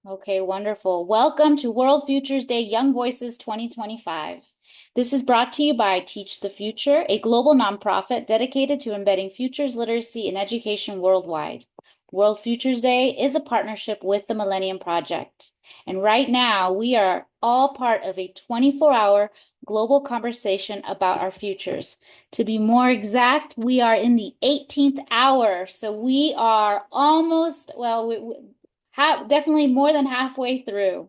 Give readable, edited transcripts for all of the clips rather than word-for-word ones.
Okay, wonderful. Welcome to World Futures Day Young Voices 2025. This is brought to you by Teach the Future, a global nonprofit dedicated to embedding futures literacy in education worldwide. World Futures Day is a partnership with the Millennium Project. And right now, we are all part of a 24-hour global conversation about our futures. To be more exact, we are in the 18th hour. So we are almost, definitely more than halfway through.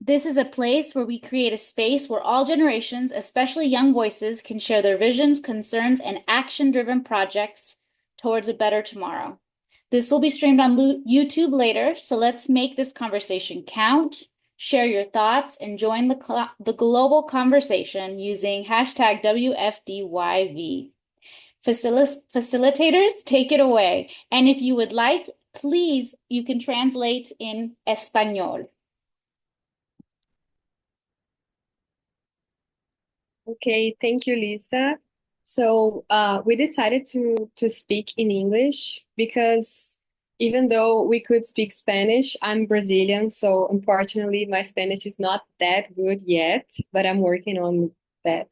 This is a place where we create a space where all generations, especially young voices, can share their visions, concerns, and action-driven projects towards a better tomorrow. This will be streamed on YouTube later, so let's make this conversation count. Share your thoughts and join the global conversation using hashtag WFDYV. Facilitators, take it away. And if you would like, please, you can translate in Español. Okay, thank you, Lisa. So we decided to speak in English because even though we could speak Spanish, I'm Brazilian, so unfortunately my Spanish is not that good yet, but I'm working on that.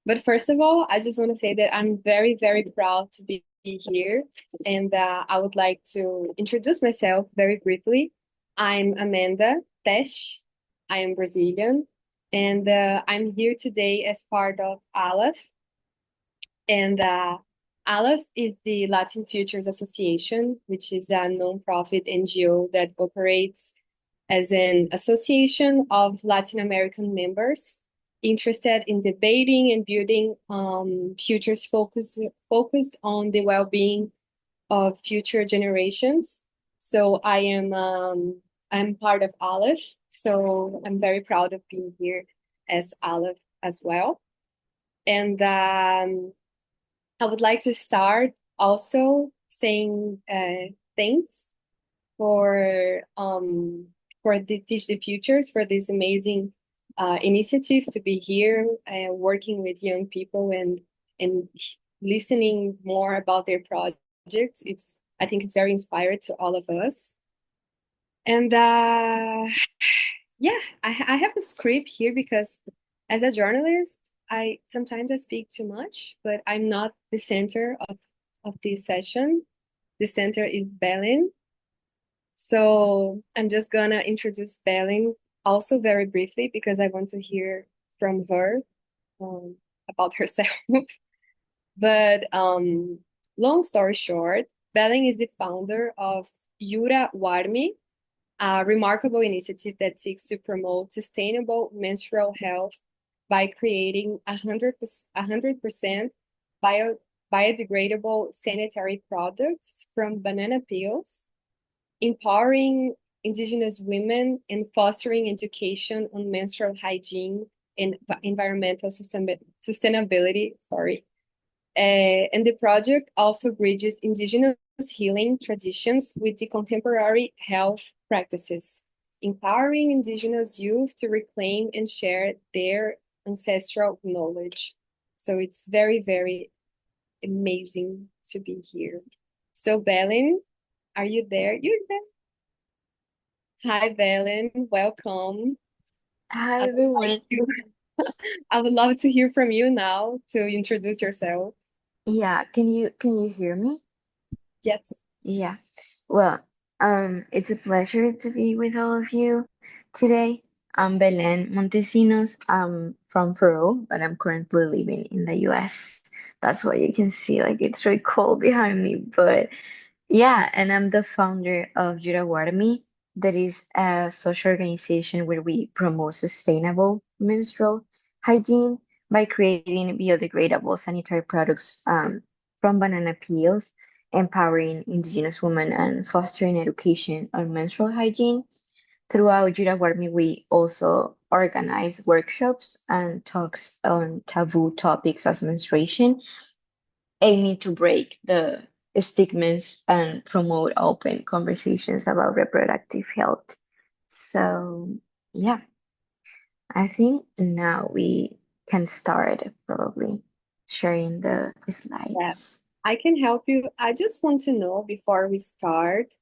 But first of all, I just want to say that I'm very, very proud to be here, and I would like to introduce myself very briefly. I'm Amanda Tesh. I am Brazilian, and I'm here today as part of Aleph. And Aleph is the Latin Futures Association, which is a nonprofit NGO that operates as an association of Latin American members interested in debating and building futures focused on the well-being of future generations. So I'm part of Aleph, so I'm very proud of being here as Aleph as well. And I would like to start also saying thanks for the Teach the Futures for this amazing initiative to be here and working with young people and listening more about their projects. I think it's very inspiring to all of us. And yeah, I have a script here because as a journalist, I sometimes I speak too much, but I'm not the center of this session. The center is Belen. So I'm just gonna introduce Belen also very briefly because I want to hear from her um, about herself. But long story short, Belen is the founder of Yura Warmi, a remarkable initiative that seeks to promote sustainable menstrual health by creating 100% bio, biodegradable sanitary products from banana peels, empowering Indigenous women, and fostering education on menstrual hygiene and environmental sustainability. Sorry. And the project also bridges Indigenous healing traditions with the contemporary health practices, empowering Indigenous youth to reclaim and share their ancestral knowledge. So it's very, very amazing to be here. So, Belen, are you there? You're there. Hi, Belen. Welcome. Hi I would like everyone. to, I would love to hear from you now to introduce yourself. Yeah, can you hear me? Yes. Yeah. Well, it's a pleasure to be with all of you today. I'm Belen Montesinos. I'm from Peru, but I'm currently living in the US. That's why you can see like it's very cold behind me. But yeah, and I'm the founder of Yurawarmi, that is a social organization where we promote sustainable menstrual hygiene by creating biodegradable sanitary products from banana peels, empowering Indigenous women, and fostering education on menstrual hygiene. Throughout Yurawarmi, we also organize workshops and talks on taboo topics as menstruation, aiming to break the stigmas and promote open conversations about reproductive health. So, yeah, I think now we can start probably sharing the Yeah. slides. I can help you. I just want to know before we start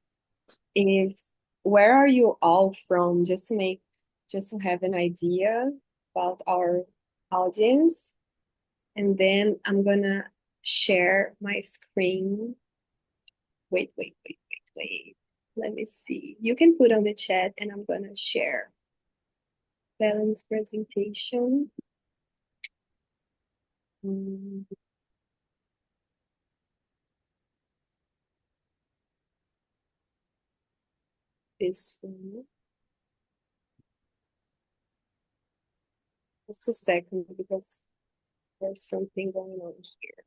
if where are you all from, just to have an idea about our audience. And then I'm gonna share my screen. Wait. Let me see. You can put on the chat and I'm gonna share Belen's presentation. Mm, this one. Just a second because there's something going on here.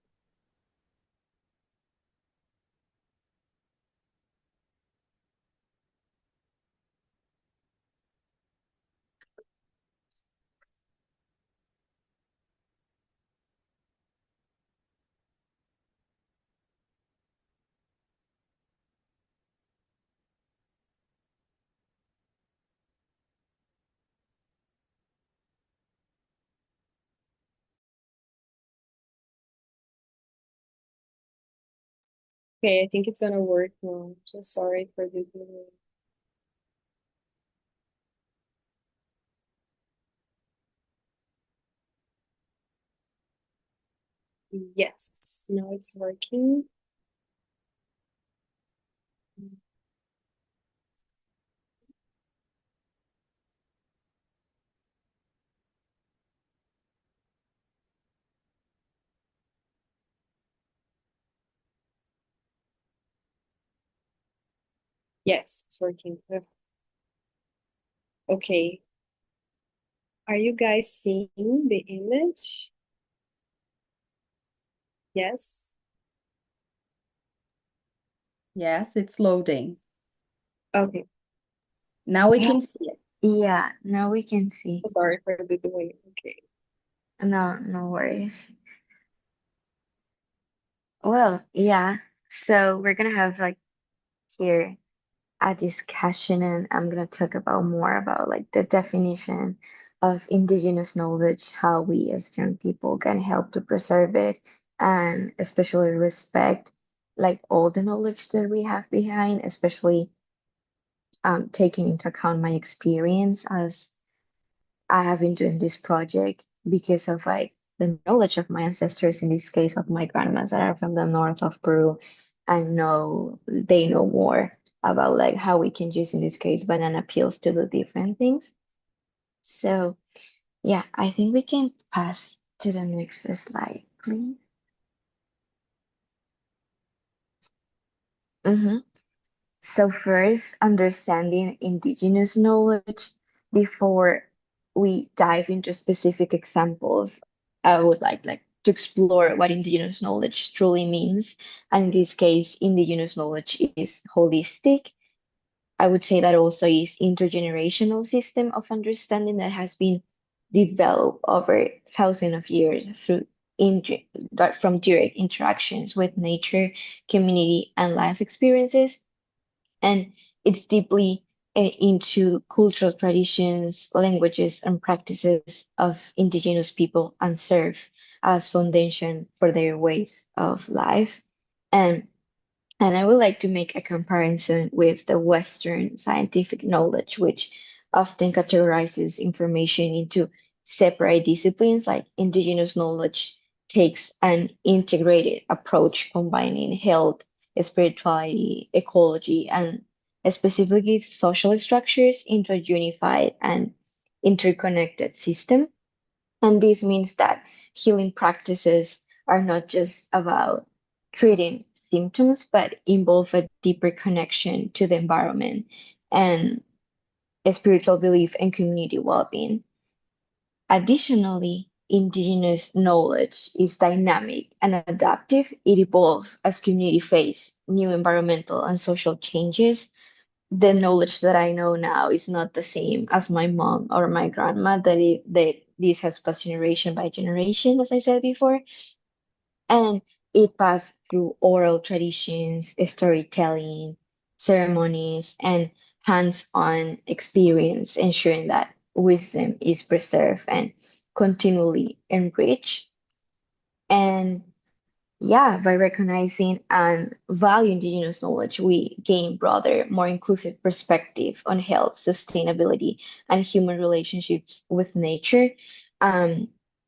Okay, I think it's gonna work now. So sorry for the delay. Yes, now it's working. Yes, it's working. Okay. Are you guys seeing the image? Yes. Yes, it's loading. Okay. Now we can see it. Yeah, now we can see. Sorry for the delay. Okay. No, no worries. Well, yeah. So we're gonna have like here a discussion, and I'm gonna talk about more about like the definition of indigenous knowledge, how we as young people can help to preserve it, and especially respect like all the knowledge that we have behind, especially taking into account my experience as I have been doing this project because of like the knowledge of my ancestors, in this case of my grandmas that are from the north of Peru. I know they know more about like how we can use, in this case, banana peels to do different things. So yeah, I think we can pass to the next slide, please. Mm-hmm. So first, understanding indigenous knowledge before we dive into specific examples, I would like to explore what indigenous knowledge truly means. And in this case, indigenous knowledge is holistic. I would say that also is intergenerational system of understanding that has been developed over thousands of years through from direct interactions with nature, community, and life experiences, and it's deeply into cultural traditions, languages, and practices of indigenous people and serve as foundation for their ways of life. And and I would like to make a comparison with the Western scientific knowledge, which often categorizes information into separate disciplines. Like indigenous knowledge takes an integrated approach combining health, spirituality, ecology, and specifically social structures into a unified and interconnected system. And this means that healing practices are not just about treating symptoms, but involve a deeper connection to the environment and a spiritual belief and community well-being. Additionally, indigenous knowledge is dynamic and adaptive. It evolves as community face new environmental and social changes. The knowledge that I know now is not the same as my mom or my grandma, that this has passed generation by generation, as I said before. And it passed through oral traditions, storytelling, ceremonies, and hands-on experience, ensuring that wisdom is preserved and continually enriched. And Yeah, by recognizing and value indigenous knowledge, we gain broader, more inclusive perspective on health, sustainability, and human relationships with nature. Um,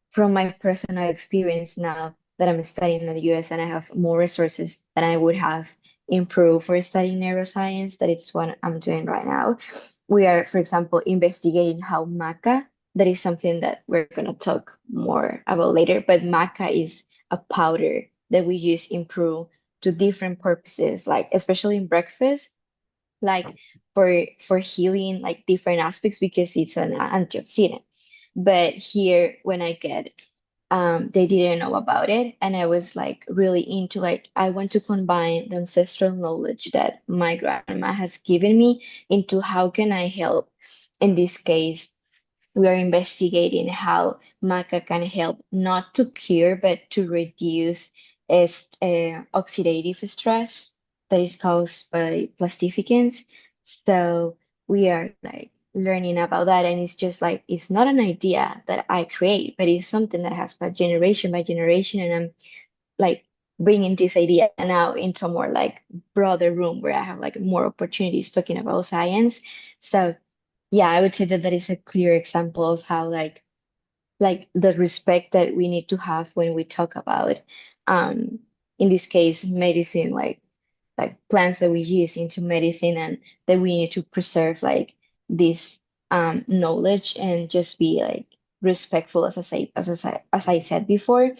from my personal experience now that I'm studying in the US and I have more resources than I would have improved for studying neuroscience, that it's what I'm doing right now. We are, for example, investigating how maca, that is something that we're going to talk more about later, but maca is a powder that we use improve to different purposes, like especially in breakfast, like for healing like different aspects because it's an antioxidant. But here when I get they didn't know about it and I was like really into like I want to combine the ancestral knowledge that my grandma has given me into how can I help in this case we are investigating how maca can help not to cure but to reduce oxidative stress that is caused by plastificants. So we are like learning about that, and it's just like it's not an idea that I create, but it's something that has passed generation by generation, and I'm like bringing this idea now into a more like broader room where I have like more opportunities talking about science. So yeah, I would say that that is a clear example of how like the respect that we need to have when we talk about um in this case medicine like plants that we use into medicine and that we need to preserve like this knowledge and just be like respectful as I said before.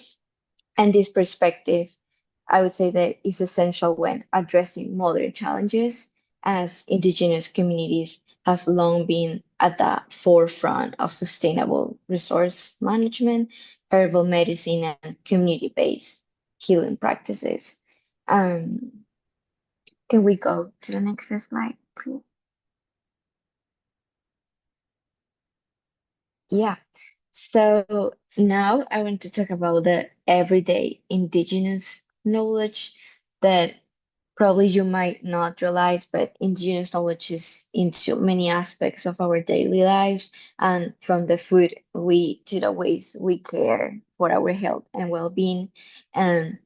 And this perspective, I would say that is essential when addressing modern challenges, as indigenous communities have long been at the forefront of sustainable resource management, herbal medicine, and community-based healing practices. Um, can we go to the next slide, please? Yeah. So now I want to talk about the everyday indigenous knowledge that probably you might not realize, but indigenous knowledge is into many aspects of our daily lives, and from the food we eat to the ways we care for our health and well-being. And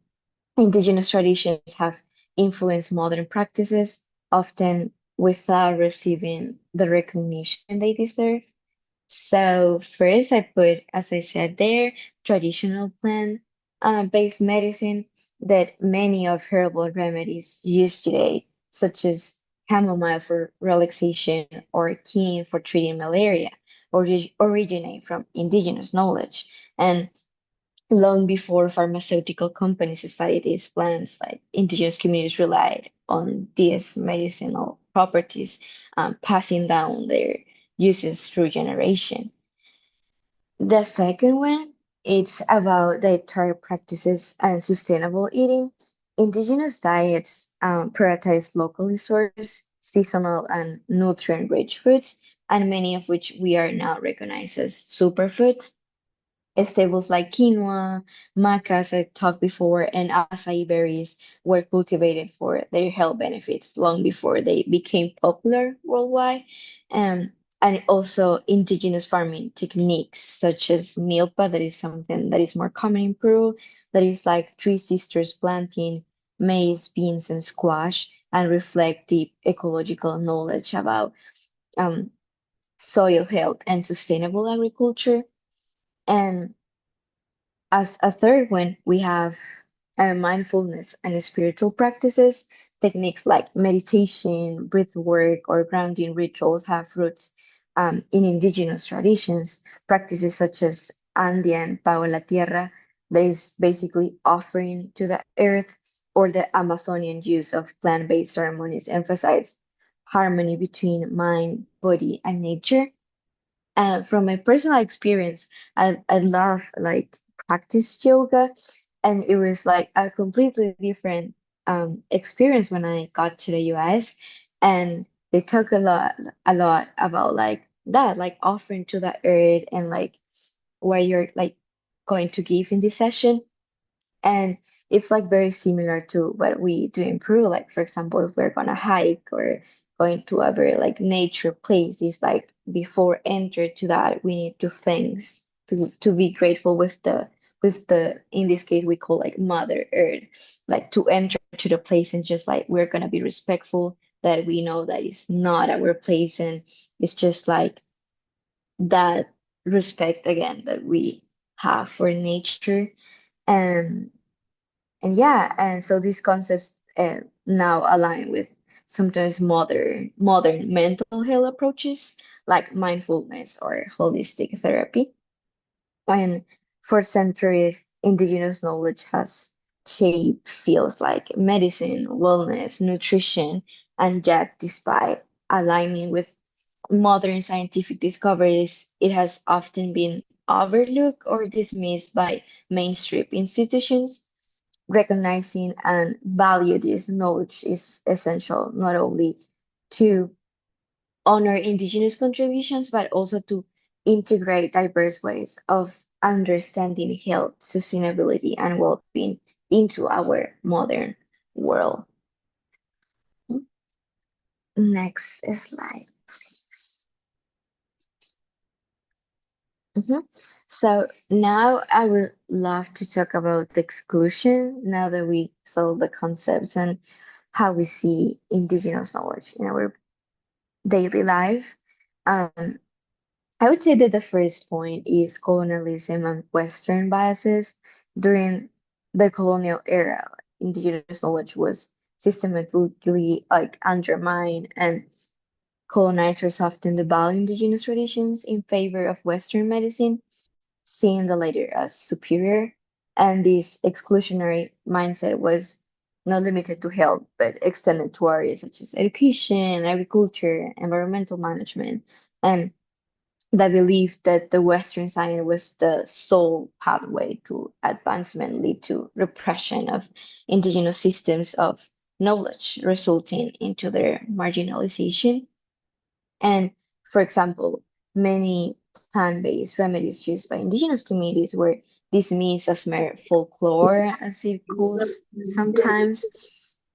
indigenous traditions have influenced modern practices, often without receiving the recognition they deserve. So first I put, as I said there, traditional plant based medicine that many of herbal remedies use today, such as chamomile for relaxation or quinine for treating malaria, originate from indigenous knowledge. And long before pharmaceutical companies studied these plants, like indigenous communities relied on these medicinal properties, passing down their uses through generation. The second one, it's about dietary practices and sustainable eating. Indigenous diets prioritize locally sourced, seasonal, and nutrient-rich foods, and many of which we are now recognized as superfoods. Staples like quinoa, maca, as I talked before, and acai berries were cultivated for their health benefits long before they became popular worldwide. Um, and also indigenous farming techniques such as milpa, that is something that is more common in Peru, that is like three sisters planting maize, beans, and squash, and reflect deep ecological knowledge about um, soil health and sustainable agriculture. And as a third one, we have mindfulness and spiritual practices. Techniques like meditation, breath work, or grounding rituals have roots in indigenous traditions. Practices such as Andean Pao a la Tierra, that is basically offering to the earth, or the Amazonian use of plant-based ceremonies emphasize harmony between mind, body, and nature. From my personal experience, I love like practice yoga, and it was like a completely different experience when I got to the US, and they talk a lot about like that, like offering to the earth and like where you're like going to give in this session. And it's like very similar to what we do in Peru. Like, for example, if we're gonna hike or going to a very like nature place, it's like before enter to that, we need to thanks to be grateful with with the, in this case, we call like Mother Earth, like to enter to the place and just like we're gonna be respectful that we know that it's not our place and it's just like that respect again that we have for nature. And and yeah, and so these concepts now align with sometimes modern mental health approaches like mindfulness or holistic therapy. And for centuries, indigenous knowledge has shaped fields like medicine, wellness, nutrition, and yet, despite aligning with modern scientific discoveries, it has often been overlooked or dismissed by mainstream institutions. Recognizing and value this knowledge is essential not only to honor indigenous contributions, but also to integrate diverse ways of understanding health, sustainability, and well-being into our modern world. Next slide. Mhm. So now I would love to talk about the exclusion now that we saw the concepts and how we see indigenous knowledge in our daily life. Um, I would say that the first point is colonialism and Western biases. During the colonial era, indigenous knowledge was systematically like undermined, and colonizers often devalued indigenous traditions in favor of Western medicine, seeing the latter as superior. And this exclusionary mindset was not limited to health, but extended to areas such as education, agriculture, environmental management, and the belief that the Western science was the sole pathway to advancement lead to repression of indigenous systems of knowledge, resulting into their marginalization. And for example, many plant-based remedies used by indigenous communities were dismissed as mere folklore, as it calls sometimes.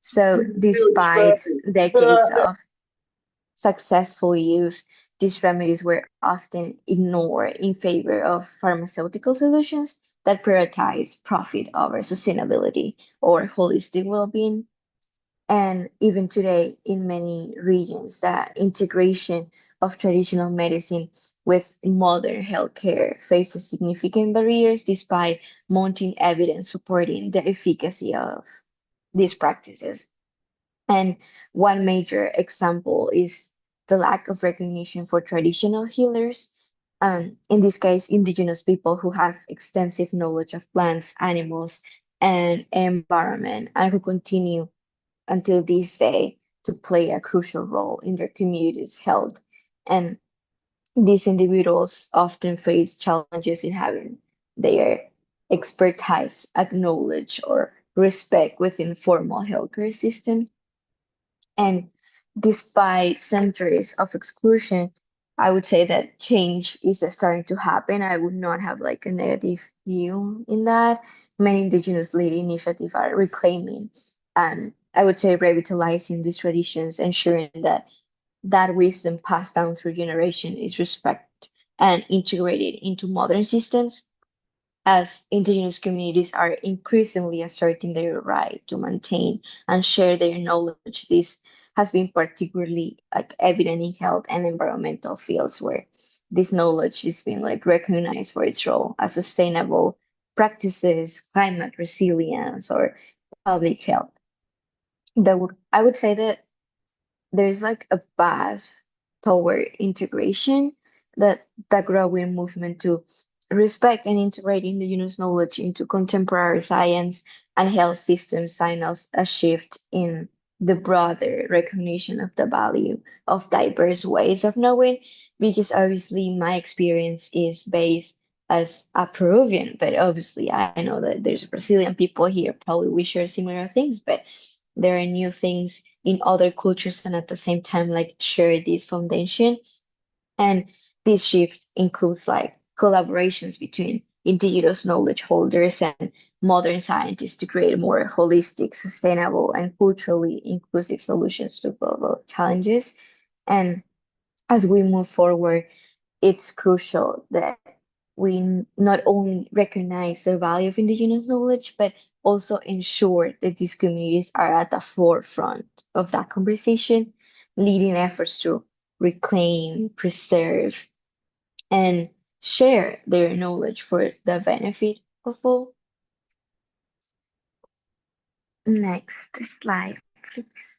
So, despite decades of successful use, these remedies were often ignored in favor of pharmaceutical solutions that prioritize profit over sustainability or holistic well-being. And even today, in many regions, the integration of traditional medicine with modern healthcare faces significant barriers despite mounting evidence supporting the efficacy of these practices. And one major example is the lack of recognition for traditional healers. In this case, indigenous people who have extensive knowledge of plants, animals, and environment, and who continue until this day to play a crucial role in their community's health. And these individuals often face challenges in having their expertise acknowledged or respect within formal healthcare system. And despite centuries of exclusion, I would say that change is starting to happen. I would not have like a negative view in that. Many indigenous-led initiatives are reclaiming and I would say revitalizing these traditions, ensuring that that wisdom passed down through generation is respected and integrated into modern systems as indigenous communities are increasingly asserting their right to maintain and share their knowledge. This has been particularly like evident in health and environmental fields where this knowledge is being like recognized for its role as sustainable practices, climate resilience, or public health. I would say that there's like a path toward integration, that the growing movement to respect and integrate indigenous knowledge into contemporary science and health systems signals a shift in the broader recognition of the value of diverse ways of knowing, because obviously my experience is based as a Peruvian, but obviously I know that there's Brazilian people here, probably we share similar things, but there are new things in other cultures and at the same time like share this foundation. And this shift includes like collaborations between indigenous knowledge holders and modern scientists to create more holistic, sustainable, and culturally inclusive solutions to global challenges. And as we move forward, it's crucial that not only recognize the value of indigenous knowledge, but also ensure that these communities are at the forefront of that conversation, leading efforts to reclaim, preserve, and share their knowledge for the benefit of all. Next slide, please.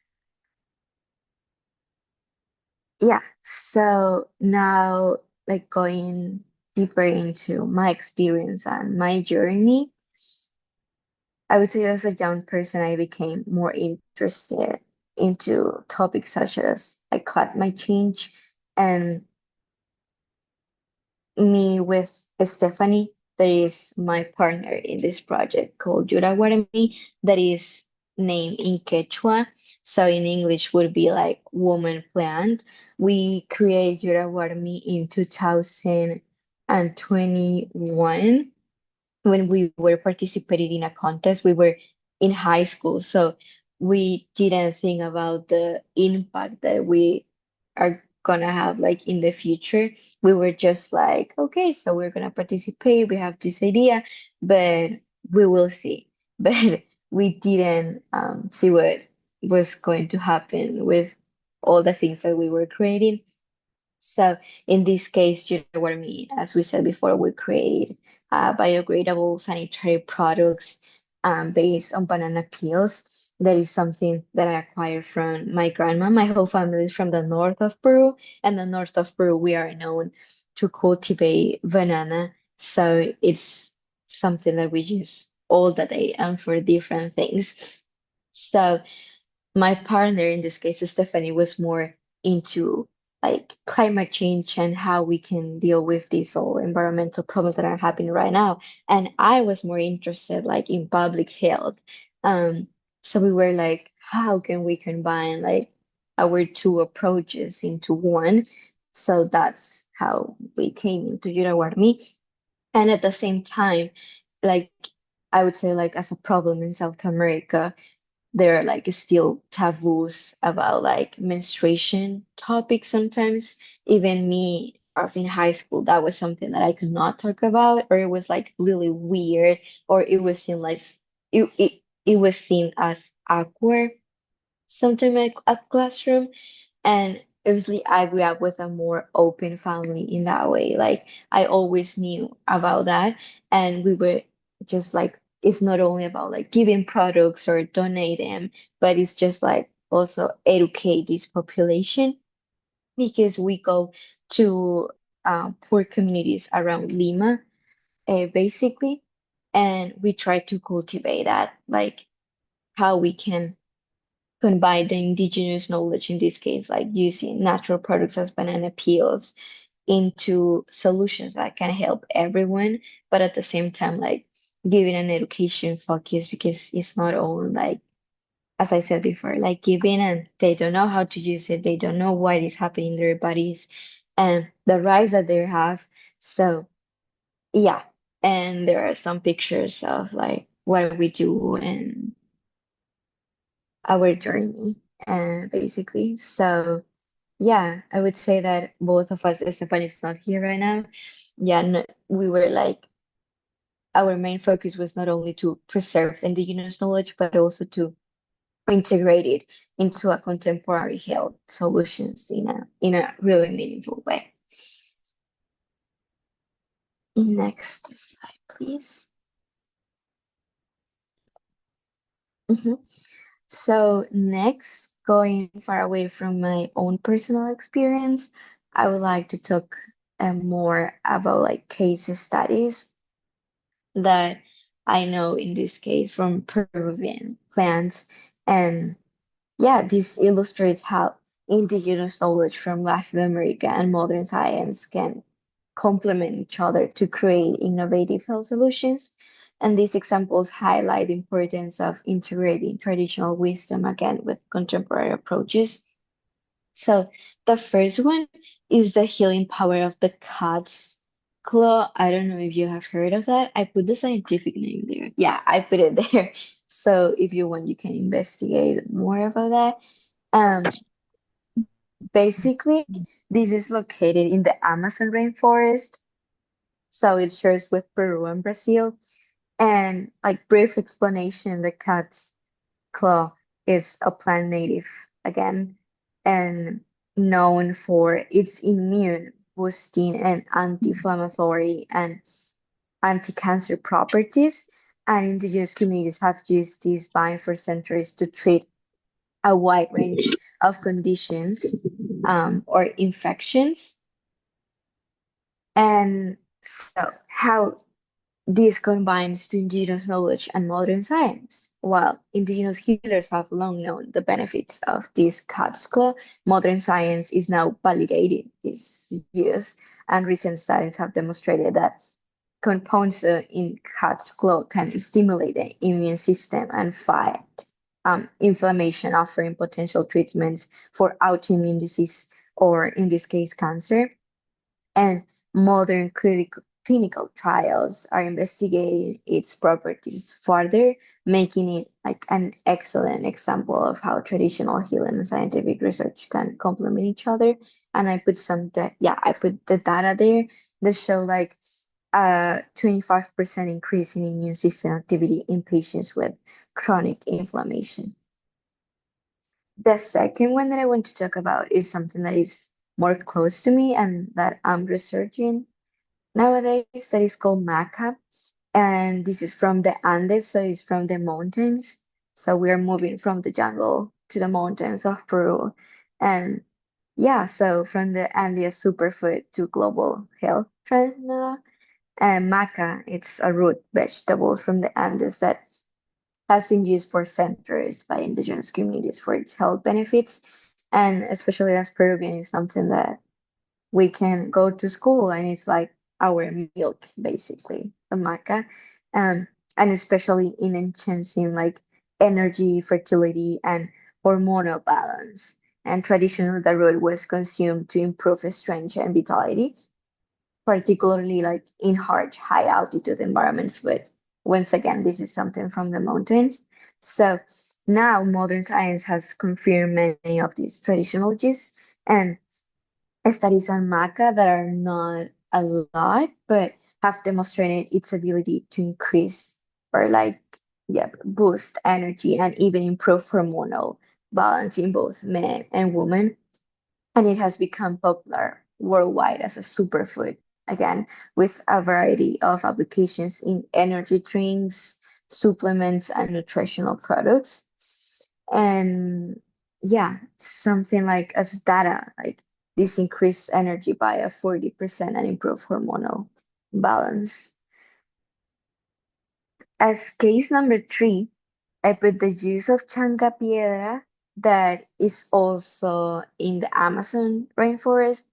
Yeah, so now, like, going deeper into my experience and my journey, I would say as a young person, I became more interested into topics such as like climate change, and me with Stephanie, that is my partner in this project called Yuraguarami, that is named in Quechua. So in English would be like woman plant. We created Yuraguarami in 2021 when we were participating in a contest. We were in high school, so we didn't think about the impact that we are gonna have like in the future. We were just like, okay, so we're gonna participate, we have this idea, but we will see. But we didn't see what was going to happen with all the things that we were creating. So in this case, you know what I mean. As we said before, we create biodegradable sanitary products based on banana peels. That is something that I acquired from my grandma. My whole family is from the north of Peru, and the north of Peru, we are known to cultivate banana. So it's something that we use all the day and for different things. So my partner in this case, Stephanie, was more into like climate change and how we can deal with these all environmental problems that are happening right now. And I was more interested like in public health. Um, so we were like, how can we combine like our two approaches into one? So that's how we came into Yurawarmi. And at the same time, like I would say like as a problem in South America, there are like still taboos about like menstruation topics sometimes. Even me, I was in high school, that was something that I could not talk about, or it was like really weird, or it was seen like it was seen as awkward sometimes at classroom. And obviously, I grew up with a more open family in that way. Like, I always knew about that. And we were just like, it's not only about like giving products or donate them, but it's just like also educate this population because we go to poor communities around Lima, basically, and we try to cultivate that, like how we can combine the indigenous knowledge in this case, like using natural products as banana peels into solutions that can help everyone, but at the same time, like giving an education focus because it's not all like, as I said before, like giving and they don't know how to use it, they don't know what is happening in their bodies and the rights that they have. So, yeah. And there are some pictures of like what we do and our journey, basically. So, yeah, I would say that both of us, Stefan is not here right now. Yeah, no, we were like, our main focus was not only to preserve indigenous knowledge, but also to integrate it into a contemporary health solutions in a really meaningful way. Next slide, please. Mhm. So next, going far away from my own personal experience, I would like to talk more about like case studies that I know in this case from Peruvian plants. And yeah, this illustrates how indigenous knowledge from Latin America and modern science can complement each other to create innovative health solutions. And these examples highlight the importance of integrating traditional wisdom again with contemporary approaches. So the first one is the healing power of the cat's claw. I don't know if you have heard of that. I put the scientific name there. Yeah, I put it there. So if you want, you can investigate more about that. Um, Basically, this is located in the Amazon rainforest. So it shares with Peru and Brazil. And like brief explanation, the cat's claw is a plant native again and known for its immune boosting and anti-inflammatory and anti-cancer properties. And indigenous communities have used this vine for centuries to treat a wide range of conditions or infections. And so, how this combines to indigenous knowledge and modern science. While indigenous healers have long known the benefits of this cat's claw, modern science is now validating this use, and recent studies have demonstrated that compounds in cat's claw can stimulate the immune system and fight inflammation, offering potential treatments for autoimmune disease or, in this case, cancer. And modern clinical trials are investigating its properties further, making it like an excellent example of how traditional healing and scientific research can complement each other. And I put I put the data there that show like a 25% increase in immune system activity in patients with chronic inflammation. The second one that I want to talk about is something that is more close to me and that I'm researching nowadays that is called maca. And this is from the Andes, so it's from the mountains. So we are moving from the jungle to the mountains of Peru. And yeah, so from the Andes superfood to global health trend now. And maca, it's a root vegetable from the Andes that has been used for centuries by indigenous communities for its health benefits. And especially as Peruvian, is something that we can go to school and it's like our milk, basically, the maca. Um, and especially in enhancing like energy, fertility, and hormonal balance. And traditionally, the root was consumed to improve strength and vitality, particularly like in harsh, high altitude environments. But once again, this is something from the mountains. So now modern science has confirmed many of these traditional uses and studies on maca that are not a lot, but have demonstrated its ability to increase or like, yeah, boost energy and even improve hormonal balance in both men and women. And it has become popular worldwide as a superfood, again, with a variety of applications in energy drinks, supplements, and nutritional products. And yeah, something like as data, like this increased energy by a 40% and improve hormonal balance. As case number three, I put the use of chanca piedra that is also in the Amazon rainforest.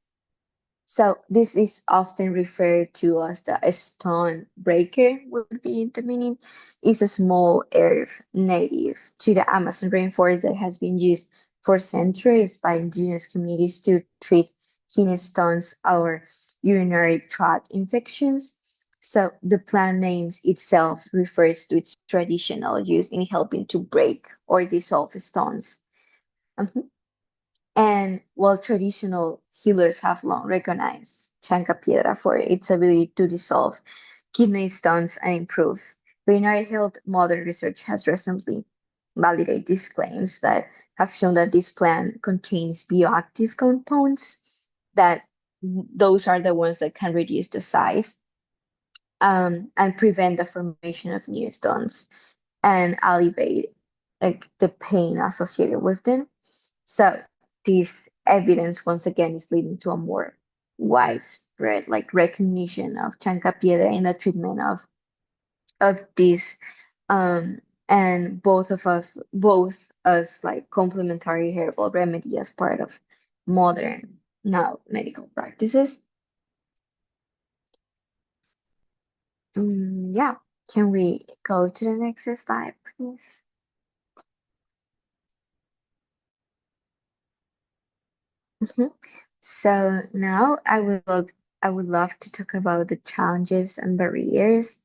So this is often referred to as the stone breaker, would be the meaning, is a small herb native to the Amazon rainforest that has been used for centuries by indigenous communities to treat kidney stones or urinary tract infections. So the plant names itself refers to its traditional use in helping to break or dissolve stones. Mhm. And while traditional healers have long recognized Chancapiedra for its ability to dissolve kidney stones and improve urinary health, modern research has recently validated these claims that have shown that this plant contains bioactive compounds that those are the ones that can reduce the size and prevent the formation of new stones and alleviate like the pain associated with them. So this evidence once again is leading to a more widespread like recognition of Chancapiedra in the treatment of this and both as like complementary herbal remedy as part of modern now medical practices. Yeah, can we go to the next slide, please? Mhm. So now I would love to talk about the challenges and barriers.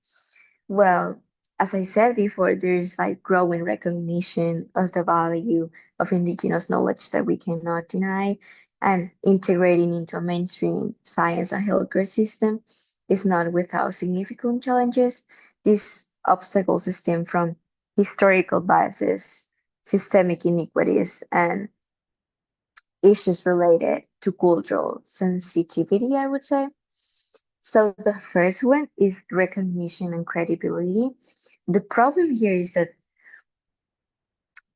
Well, as I said before, there's like growing recognition of the value of indigenous knowledge that we cannot deny and integrating into a mainstream science and healthcare system. is not without significant challenges. These obstacles stem from historical biases, systemic inequities, and issues related to cultural sensitivity, I would say. So the first one is recognition and credibility. The problem here is that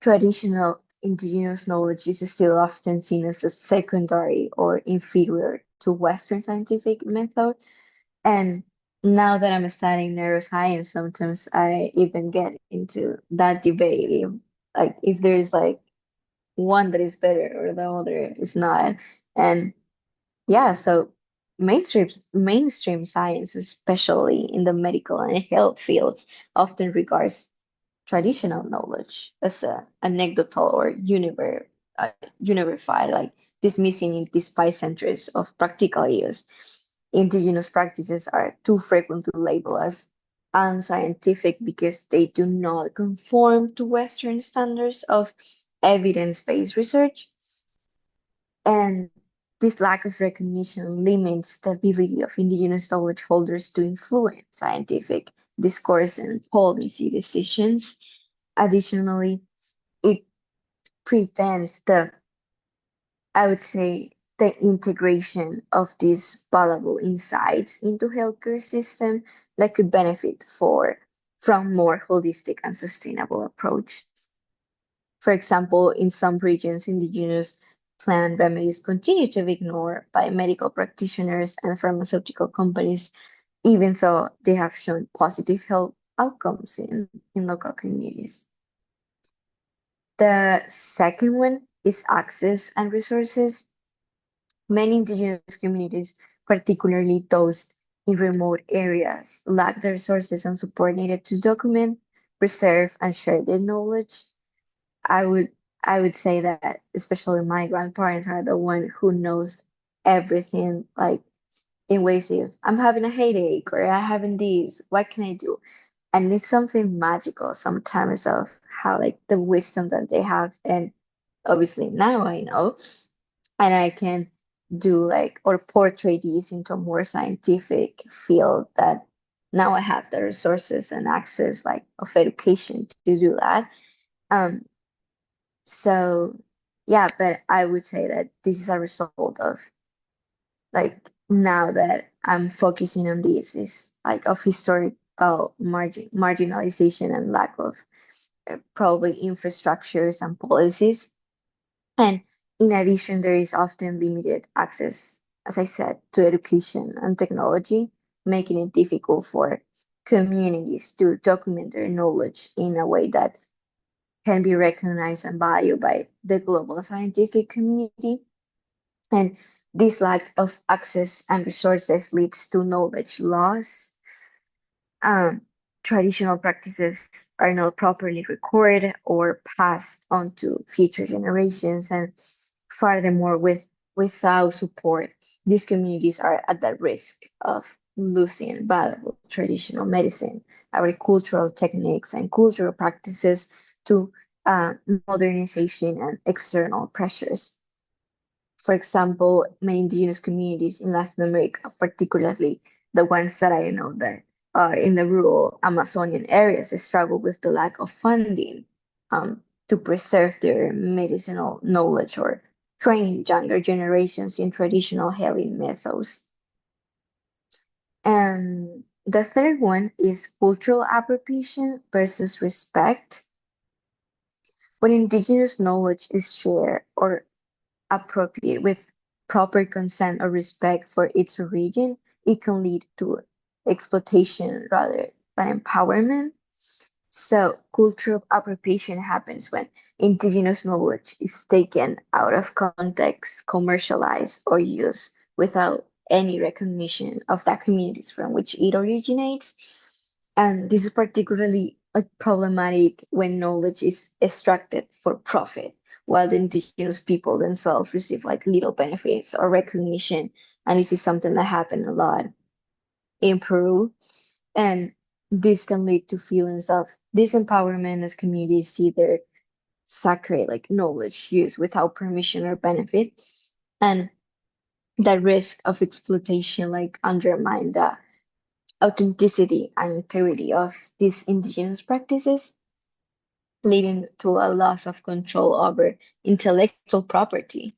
traditional indigenous knowledge is still often seen as a secondary or inferior to Western scientific method. And now that I'm studying neuroscience, sometimes I even get into that debate. Like if there's like one that is better or the other is not. And yeah, so mainstream science, especially in the medical and health fields, often regards traditional knowledge as a anecdotal or unified, like dismissing it despite centuries of practical use. Indigenous practices are too frequently labeled as unscientific because they do not conform to Western standards of evidence-based research. And this lack of recognition limits the ability of indigenous knowledge holders to influence scientific discourse and policy decisions. Additionally, it prevents I would say, the integration of these valuable insights into healthcare system that could benefit from more holistic and sustainable approach. For example, in some regions, indigenous plant remedies continue to be ignored by medical practitioners and pharmaceutical companies, even though they have shown positive health outcomes in local communities. The second one is access and resources. Many indigenous communities, particularly those in remote areas, lack the resources and support needed to document, preserve, and share their knowledge. I would I would say that especially my grandparents are the one who knows everything, like in ways if I'm having a headache or I'm having this, what can I do? And it's something magical sometimes of how like the wisdom that they have. And obviously now I know and I can do like or portray these into a more scientific field that now I have the resources and access like of education to do that. Um, so yeah, but I would say that this is a result of like now that I'm focusing on this is like of historical marginalization and lack of probably infrastructures and policies. And in addition, there is often limited access, as I said, to education and technology, making it difficult for communities to document their knowledge in a way that can be recognized and valued by the global scientific community. And this lack of access and resources leads to knowledge loss. um, Traditional practices are not properly recorded or passed on to future generations. And furthermore, without support, these communities are at the risk of losing valuable traditional medicine, agricultural techniques, and cultural practices to modernization and external pressures. For example, many indigenous communities in Latin America, particularly the ones that I know that are in the rural Amazonian areas, they struggle with the lack of funding to preserve their medicinal knowledge or train younger generations in traditional healing methods. And the third one is cultural appropriation versus respect. When indigenous knowledge is shared or appropriate with proper consent or respect for its origin, it can lead to exploitation rather than empowerment. So, cultural appropriation happens when indigenous knowledge is taken out of context, commercialized, or used without any recognition of the communities from which it originates. And this is particularly problematic when knowledge is extracted for profit, while the indigenous people themselves receive like little benefits or recognition. And this is something that happened a lot in Peru. And this can lead to feelings of disempowerment as communities see their sacred like knowledge used without permission or benefit. And the risk of exploitation like undermine the authenticity and integrity of these indigenous practices, leading to a loss of control over intellectual property.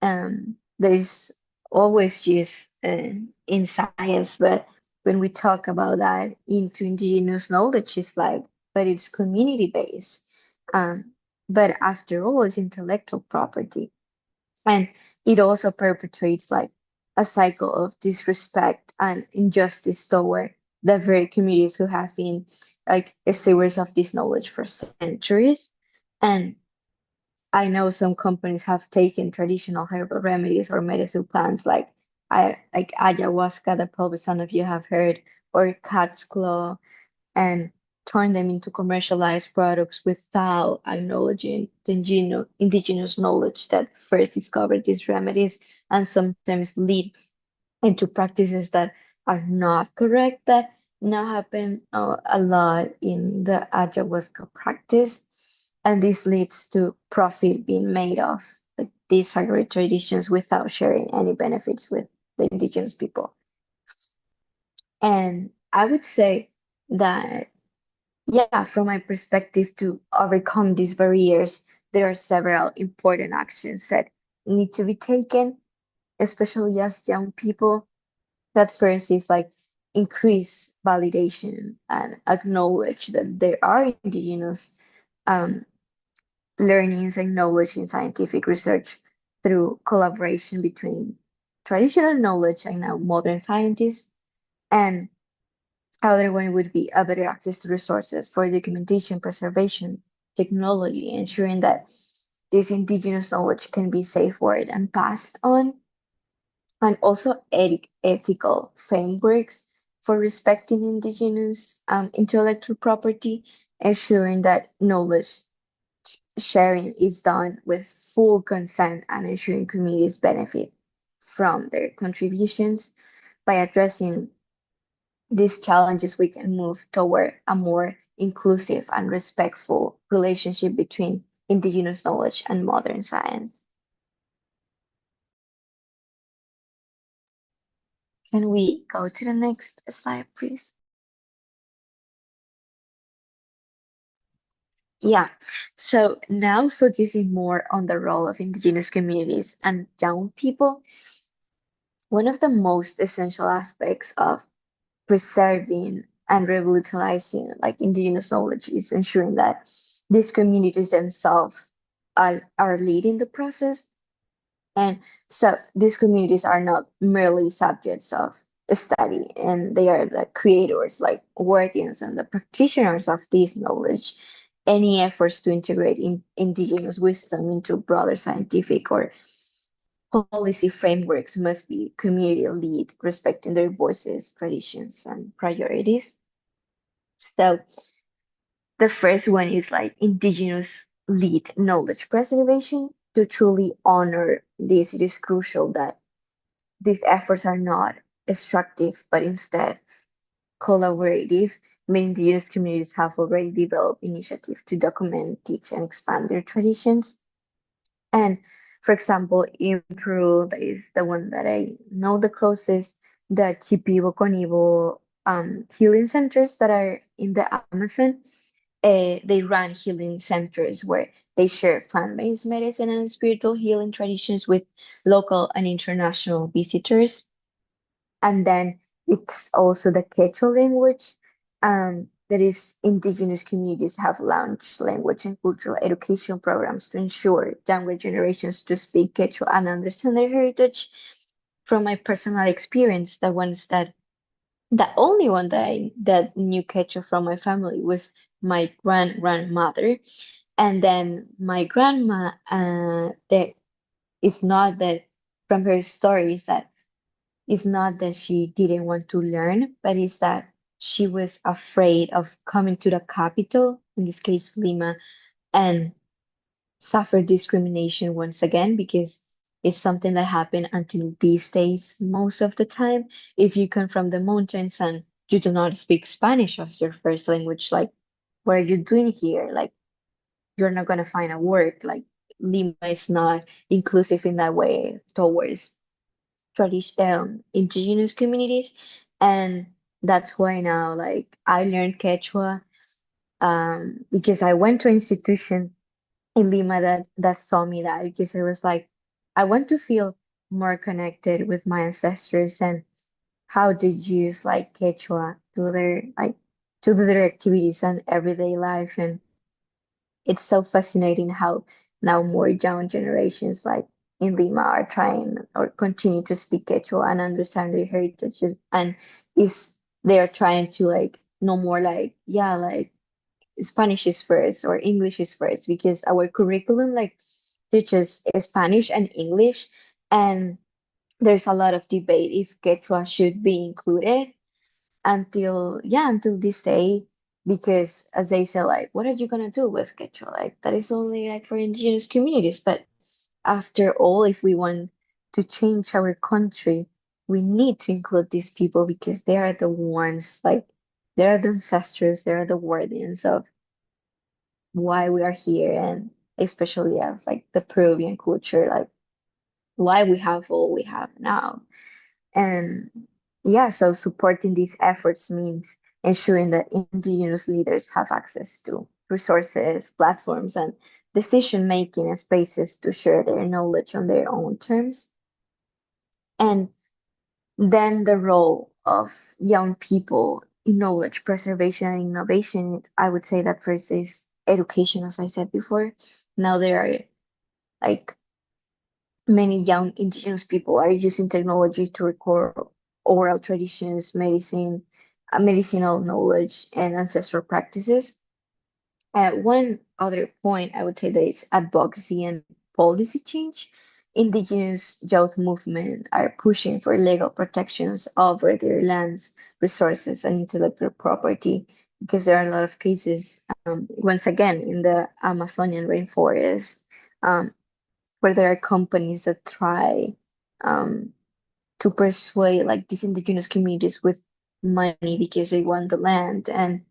There is always use in science, but when we talk about that into indigenous knowledge, it's like, but it's community based. Um, but after all, it's intellectual property. And it also perpetuates like a cycle of disrespect and injustice toward the very communities who have been like stewards of this knowledge for centuries. And I know some companies have taken traditional herbal remedies or medicinal plants like ayahuasca that probably some of you have heard, or cat's claw, and turn them into commercialized products without acknowledging the indigenous knowledge that first discovered these remedies, and sometimes lead into practices that are not correct that now happen a lot in the ayahuasca practice. And this leads to profit being made off like, these sacred traditions without sharing any benefits with the indigenous people. And I would say that yeah, from my perspective, to overcome these barriers, there are several important actions that need to be taken, especially as young people. That first is like increase validation and acknowledge that there are indigenous um, learnings and knowledge in scientific research through collaboration between traditional knowledge and now modern scientists. And other one would be a better access to resources for documentation, preservation, technology, ensuring that this indigenous knowledge can be safeguarded and passed on, and also ethical frameworks for respecting indigenous intellectual property, ensuring that knowledge sharing is done with full consent and ensuring communities benefit from their contributions. By addressing these challenges, we can move toward a more inclusive and respectful relationship between indigenous knowledge and modern science. Can we go to the next slide, please? Yeah, so now focusing more on the role of indigenous communities and young people, one of the most essential aspects of preserving and revitalizing like indigenous knowledge is ensuring that these communities themselves are leading the process. And so these communities are not merely subjects of study, and they are the creators, like guardians and the practitioners of this knowledge. Any efforts to integrate indigenous wisdom into broader scientific or policy frameworks must be community lead, respecting their voices, traditions, and priorities. So the first one is like indigenous lead knowledge preservation. To truly honor this, it is crucial that these efforts are not extractive, but instead collaborative. Many indigenous communities have already developed initiatives to document, teach, and expand their traditions. And for example, in Peru, that is the one that I know the closest, the Chipivo Conivo healing centers that are in the Amazon. They run healing centers where they share plant-based medicine and spiritual healing traditions with local and international visitors. And then it's also the Quechua language. That is, indigenous communities have launched language and cultural education programs to ensure younger generations to speak Quechua and understand their heritage. From my personal experience, the only one that knew Quechua from my family was my grandmother, and then my grandma. That is not that from her stories that it's not that she didn't want to learn, but it's that she was afraid of coming to the capital, in this case, Lima, and suffer discrimination once again because it's something that happened until these days most of the time. If you come from the mountains and you do not speak Spanish as your first language, like, what are you doing here? Like, you're not going to find a work. Like, Lima is not inclusive in that way towards traditional indigenous communities. And That's why now, like, I learned Quechua because I went to an institution in Lima that taught me that because I was like, I want to feel more connected with my ancestors and how to use like Quechua to their activities and everyday life. And it's so fascinating how now more young generations like in Lima are trying or continue to speak Quechua and understand their heritages and is they are trying to like no more like yeah like Spanish is first or English is first because our curriculum like teaches Spanish and English and there's a lot of debate if Quechua should be included until this day because as they say like what are you gonna do with Quechua like that is only like for indigenous communities but after all if we want to change our country we need to include these people because they are the ones like they are the ancestors they are the guardians of why we are here and especially of like the Peruvian culture like why we have all we have now. And yeah, so supporting these efforts means ensuring that indigenous leaders have access to resources, platforms, and decision-making spaces to share their knowledge on their own terms. And then the role of young people in knowledge preservation and innovation, I would say that first is education, as I said before. Now there are like many young indigenous people are using technology to record oral traditions, medicinal knowledge, and ancestral practices. One other point I would say that is advocacy and policy change. Indigenous youth movement are pushing for legal protections over their lands, resources, and intellectual property because there are a lot of cases, once again, in the Amazonian rainforest, um, where there are companies that try um, to persuade like these indigenous communities with money because they want the land. And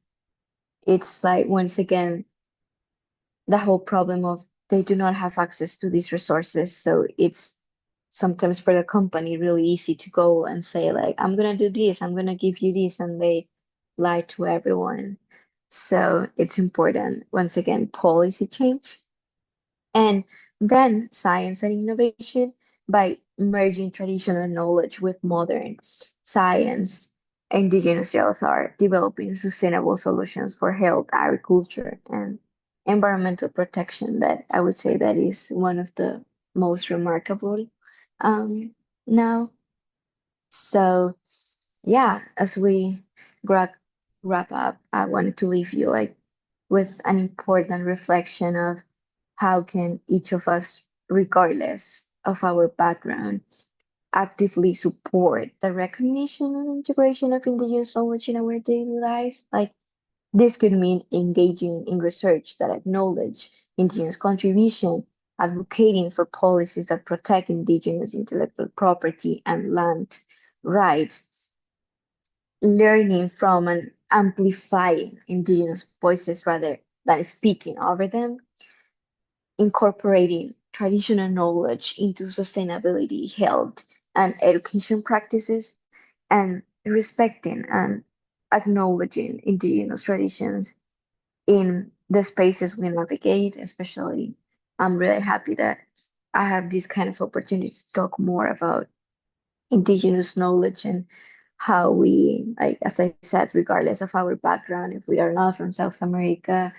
it's like, once again, the whole problem of they do not have access to these resources. So it's sometimes for the company really easy to go and say, like, I'm gonna do this, I'm gonna give you this, and they lie to everyone. So it's important, once again, policy change. And then science and innovation by merging traditional knowledge with modern science. Indigenous youth are developing sustainable solutions for health, agriculture, and environmental protection that I would say that is one of the most remarkable now. So yeah, as we wrap, wrap up, I wanted to leave you like with an important reflection of how can each of us, regardless of our background, actively support the recognition and integration of indigenous knowledge in our daily lives? Like this could mean engaging in research that acknowledge indigenous contribution, advocating for policies that protect indigenous intellectual property and land rights, learning from and amplifying indigenous voices rather than speaking over them, incorporating traditional knowledge into sustainability, health, and education practices, and respecting and acknowledging indigenous traditions in the spaces we navigate, especially. I'm really happy that I have this kind of opportunity to talk more about indigenous knowledge and how we, like as I said, regardless of our background, if we are not from South America,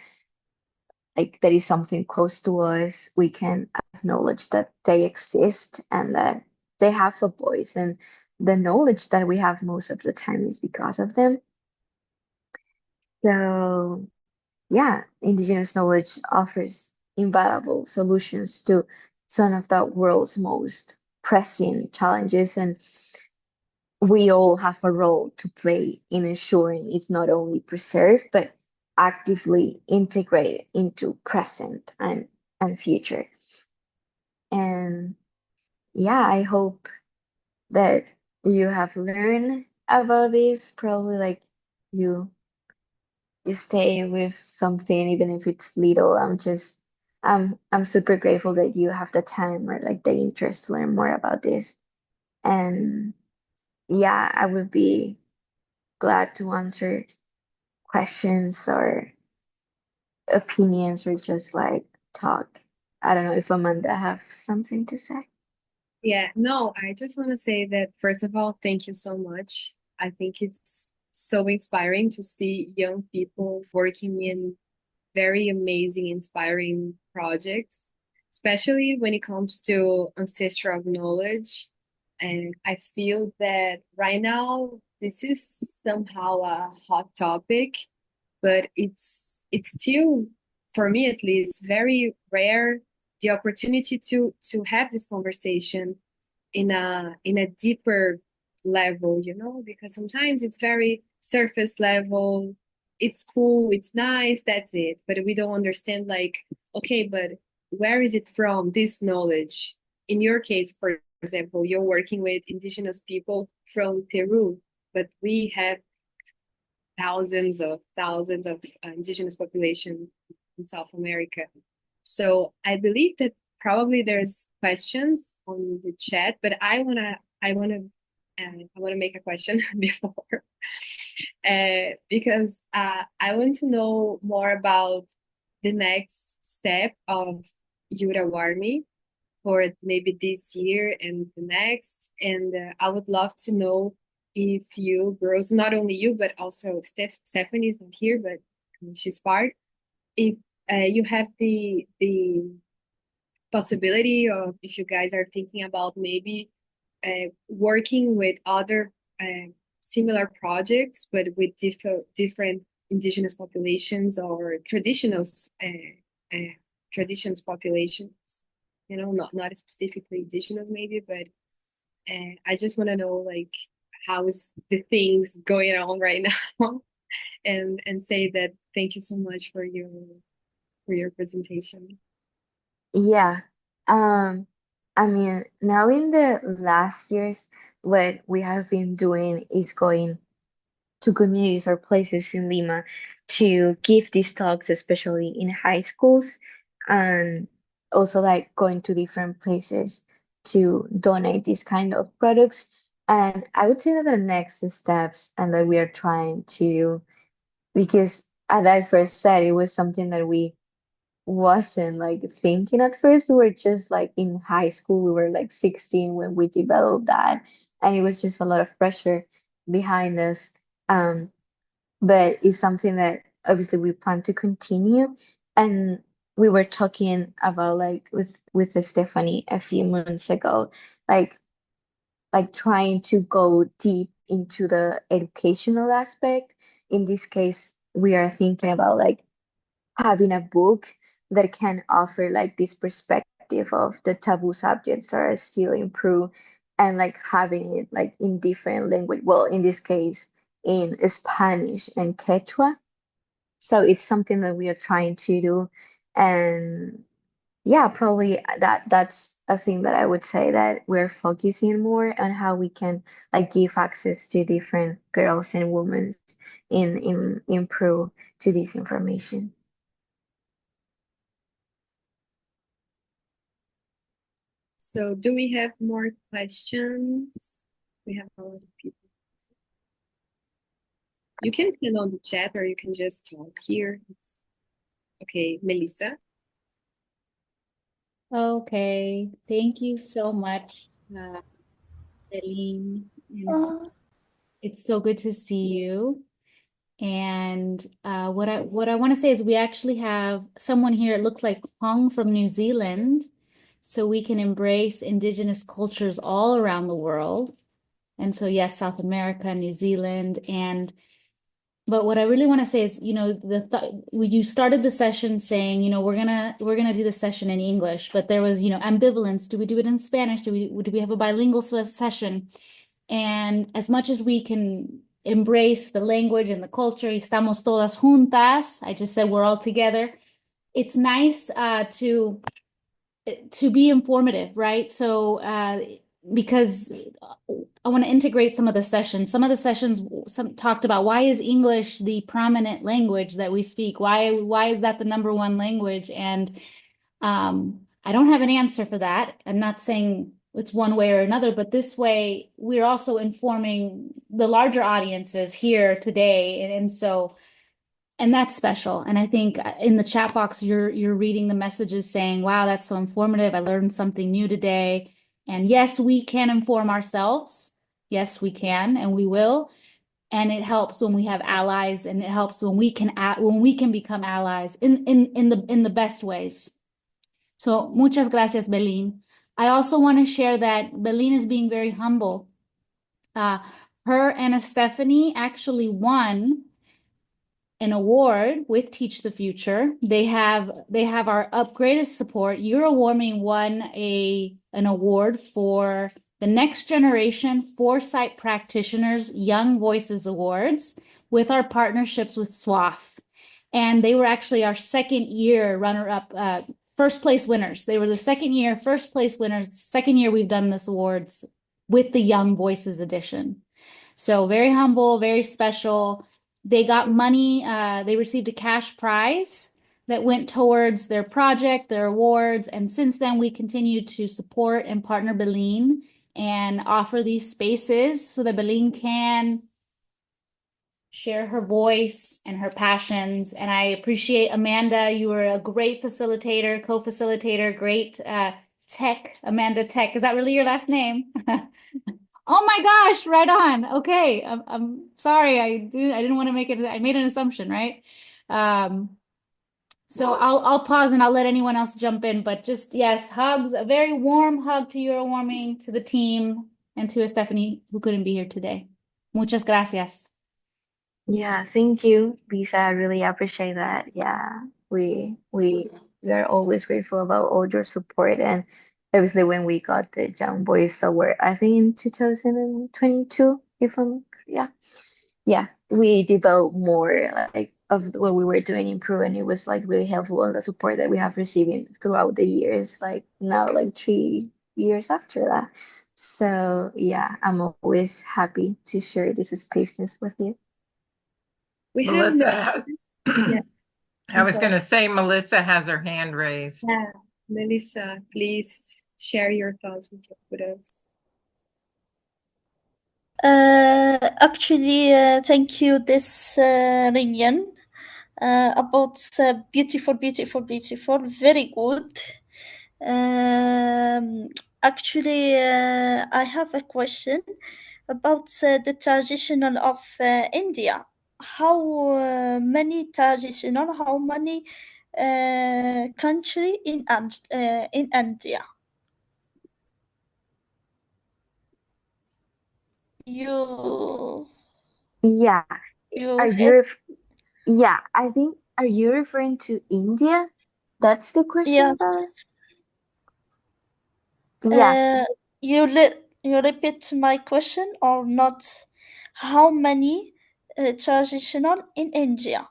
like that is something close to us, we can acknowledge that they exist and that they have a voice. And the knowledge that we have most of the time is because of them. So, yeah, indigenous knowledge offers invaluable solutions to some of the world's most pressing challenges. And we all have a role to play in ensuring it's not only preserved, but actively integrated into present and future. And yeah, I hope that you have learned about this. Probably like you you stay with something, even if it's little. I'm super grateful that you have the time or like the interest to learn more about this. And yeah, I would be glad to answer questions or opinions or just like talk. I don't know if Amanda have something to say. Yeah, no, I just want to say that first of all, thank you so much. I think it's so inspiring to see young people working in very amazing, inspiring projects, especially when it comes to ancestral knowledge. And I feel that right now, this is somehow a hot topic, but it's still, for me at least, very rare the opportunity to have this conversation in a deeper level, you know, because sometimes it's very surface level. It's cool, it's nice, that's it. But we don't understand like, okay, but where is it from, this knowledge? In your case, for example, you're working with indigenous people from Peru, but we have thousands of indigenous populations in South America. So I believe that probably there's questions on the chat, but I wanna make a question before, because I want to know more about the next step of Yura Warmi for maybe this year and the next. And I would love to know if you girls, not only you, but also Stephanie is not here, but she's part. If you have the possibility of, if you guys are thinking about maybe working with other similar projects, but with different indigenous populations or uh, traditions populations, you know, not specifically indigenous maybe, but I just want to know like how is the things going on right now, and say that thank you so much for your presentation. Yeah. Um, I mean, now in the last years, what we have been doing is going to communities or places in Lima to give these talks, especially in high schools, and also like going to different places to donate these kind of products. And I would say that our next steps and that we are trying to, because as I first said, it was something that we wasn't like thinking at first. We were just like in high school, we were like 16 when we developed that, and it was just a lot of pressure behind us. Um, but it's something that obviously we plan to continue. And we were talking about like with Stephanie a few months ago, like trying to go deep into the educational aspect. In this case, we are thinking about like having a book that can offer like this perspective of the taboo subjects that are still in Peru, and like having it like in different language. Well, in this case, in Spanish and Quechua. So it's something that we are trying to do. And yeah, probably that's a thing that I would say that we're focusing more on how we can like give access to different girls and women in Peru to this information. So do we have more questions? We have a lot of people. You can send on the chat or you can just talk here. Okay, Melissa. Okay, thank you so much, Eileen. And it's so good to see you. And what I want to say is we actually have someone here, it looks like Hong from New Zealand, so we can embrace indigenous cultures all around the world. And so yes, South America, New Zealand, and but what I really want to say is, you know, you started the session saying, you know, we're gonna do the session in English, but there was, you know, ambivalence. Do we do it in Spanish? Do we have a bilingual session? And as much as we can embrace the language and the culture, estamos todas juntas. I just said we're all together. It's nice to be informative, right? So because I want to integrate some of the sessions. Some of the sessions some talked about why is English the prominent language that we speak? Why is that the number one language? And I don't have an answer for that. I'm not saying it's one way or another, but this way we're also informing the larger audiences here today. And that's special. And I think in the chat box, you're reading the messages saying, wow, that's so informative. I learned something new today. And yes, we can inform ourselves. Yes, we can, and we will. And it helps when we have allies, and it helps when we can become allies in the best ways. So muchas gracias, Belin. I also want to share that Belin is being very humble. Her and Stephanie actually won an award with Teach the Future. They have our greatest support. Eurowarming won an award for the Next Generation Foresight Practitioners Young Voices Awards with our partnerships with SWAF. And they were actually our second year runner-up, first place winners. They were the second year first place winners. Second year we've done this awards with the Young Voices edition. So very humble, very special. They got money. They received a cash prize that went towards their project, their awards. And since then, we continue to support and partner Belin and offer these spaces so that Belin can share her voice and her passions. And I appreciate Amanda. You were a great facilitator, co-facilitator, great tech, Amanda Tech. Is that really your last name? Oh my gosh, right on. Okay. I'm sorry. I didn't want to make it. I made an assumption, right? So I'll pause and I'll let anyone else jump in, but just yes, hugs, a very warm hug to Eurowarming, to the team, and to Stephanie who couldn't be here today. Muchas gracias. Yeah, thank you, Lisa. I really appreciate that. Yeah, we are always grateful about all your support, and obviously when we got the Young Boys Award, I think in 2022, if I'm yeah, yeah, we developed more like of what we were doing in Peru, and it was like really helpful and the support that we have receiving throughout the years, like now like 3 years after that. So yeah, I'm always happy to share this spaces with you. We have Melissa no, has, yeah, I I'm was going sorry. to say, Melissa has her hand raised. Yeah, Melissa, please share your thoughts with us. Actually, thank you, this Ryan, about beautiful, beautiful, beautiful, very good. Actually, I have a question about the traditional of India. How many traditional? How many country in India? You Yeah, are you you have yeah, I think are you referring to India? That's the question yes. about it? Yeah, You repeat my question or not? How many traditional in India?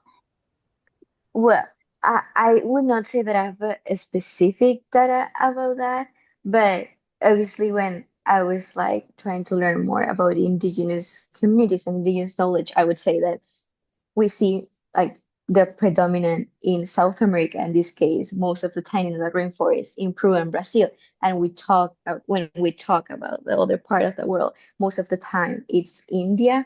well, I would not say that I have a specific data about that, but obviously when I was like trying to learn more about indigenous communities and indigenous knowledge, I would say that we see like the predominant in South America, in this case, most of the time in the rainforest in Peru and Brazil. And when we talk about the other part of the world, most of the time it's India.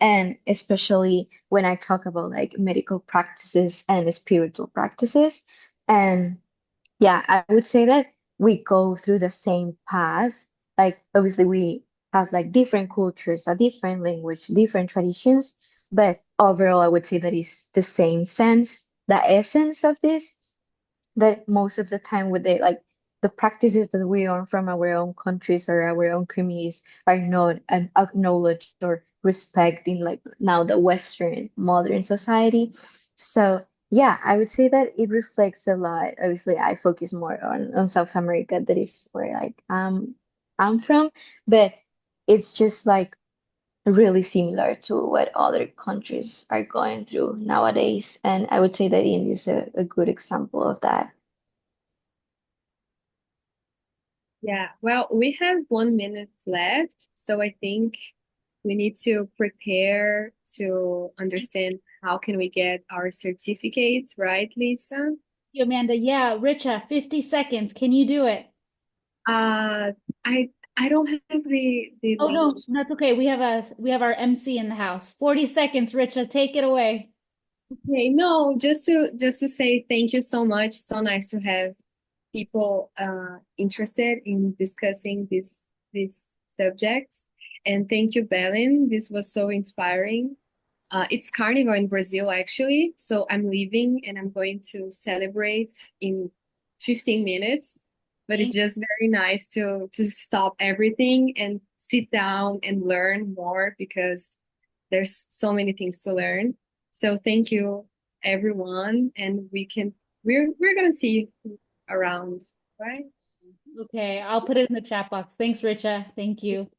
And especially when I talk about like medical practices and spiritual practices. And yeah, I would say that we go through the same path. Like obviously we have like different cultures, a different language, different traditions, but overall I would say that it's the same sense, the essence of this that most of the time with the practices that we own from our own countries or our own communities are not acknowledged or respect in like now the Western modern society. So yeah, I would say that it reflects a lot. Obviously, I focus more on South America. That is where like I'm from, but it's just like really similar to what other countries are going through nowadays. And I would say that India is a good example of that. Yeah, well, we have 1 minute left, so I think we need to prepare to understand how can we get our certificates, right, Lisa? You, Amanda. Yeah, Richa, 50 seconds. Can you do it? I don't have the Oh no, link. that's okay. We have our MC in the house. 40 seconds, Richa, take it away. Okay, no, just to say thank you so much. So nice to have people interested in discussing these subjects. And thank you, Belen. This was so inspiring. It's Carnival in Brazil, actually. So I'm leaving and I'm going to celebrate in 15 minutes. But it's just very nice to stop everything and sit down and learn more because there's so many things to learn. So thank you, everyone, and we're gonna see you around, right? Okay, I'll put it in the chat box. Thanks, Richa. Thank you.